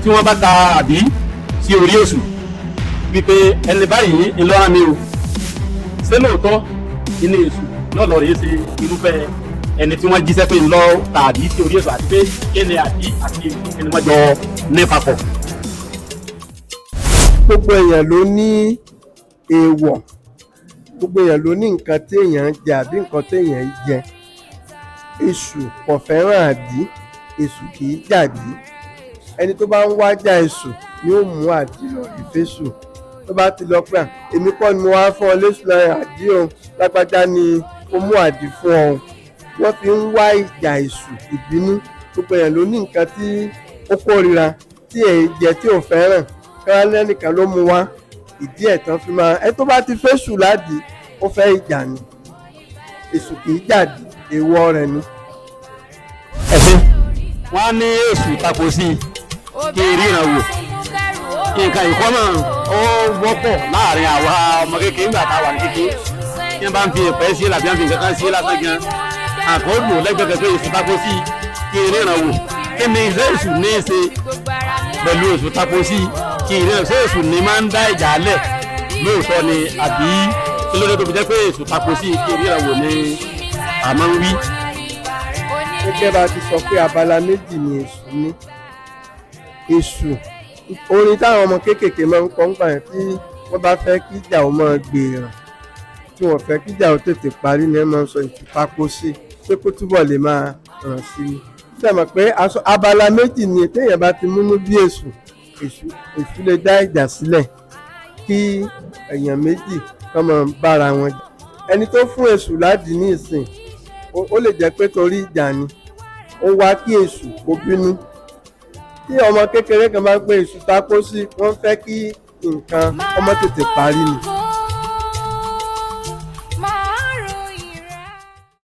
tí wọ́n bá ka àbí sí orí èṣù wípé ẹni báyìí ńlọrọ mi o ṣé lóòótọ́ ilé èṣù lọ́lọ́ rèé ṣe irúfẹ́ ẹni tí wọ́n jíṣẹ́ pé ńlọ tàbí sí orí èṣù àti pé kíni àbí àti ẹni wọ́n jọ ní papọ̀. Gbogbo èèyàn ló ní èèwọ̀, gbogbo èèyàn ló ní nǹkan tí èèyàn ń jẹ àbí nǹkan tí èèyàn ń jẹ. Èṣù kò fẹ́ràn àdí, èṣù kì í jàdí. Ẹni tó bá ń wájà èṣù yóò mú àdí lọ ìfésù. Tó bá ti lọ pé èmi kọ́ ni mo wá fún ọ léṣù lọ́rẹ̀ àdí o, lágbájá ni ó mú àdí fún ọ. Wọ́n fi ń wá ìjà èṣù, ìbínú. Gbogbo èèyàn ló ní nǹkan tí ó kórìíra, tí èyí jẹ tí ò fẹ́ràn. Káwá lẹ́nìkan ló mú wá, ìdí ẹ̀ tán fi máa ẹ tó bá ti fésù ládìí ó fẹ́ ìjà ni. Èṣù kì í jàdí, èèwọ̀ rẹ̀ ni. Ẹ̀sìn wọ́n á ní èṣù tako sí kí ríran wò. Nǹkan ìkọ́ náà ó wọ́pọ̀ láàrin àwa ọmọ kékeré nígbà táwa ní kékeré. Tí wọ́n bá ń fi ẹ̀pẹ́ sí làbí wọ́n fi nǹkan kan sí lásán gan. Àkọ́gbò lẹ́gbẹ̀ẹ́ pé èṣù tako sí kí ríran wò. Kí ni iṣẹ́ èṣù ní í ṣe pẹ̀lú èṣù tako sí kí ríran ṣé èṣù ni máa ń dá ìjà lẹ̀ lóòótọ́ ni àbí kí ló dé tó fi jẹ́ pé èṣù tako sí kí ríran wò ni àmọ́ ń wí. Gẹ́gẹ́ bá ti sọ pé abala méjì ni èṣù ní. Èṣù orin táwọn ọmọ kéékèèké máa ń kọ ńgbà yẹn tí wọ́n bá fẹ́ kí ìjà ó máa gbèrò, tí wọ́n fẹ́ kí ìjà ó tètè parí ni ẹ máa ń sọ èṣù tako sí pé kó túbọ̀ lè máa ràn sí i. Ṣé ẹ mọ̀ pé abala méjì ni téèyàn bá ti múnú bí èṣù lè dá ìjà sílẹ̀ kí èèyàn méjì kán máa bára wọn jà. Ẹni tó fún èṣù ládìí ní ìsìn ó lè jẹ́ pé torí ìjà ni ó wá kí èṣù kó bínú. Tí ọmọ kékeré kan bá ń pè èṣù tako sí, wọ́n fẹ́ kí nǹkan ọmọ tètè parí ni.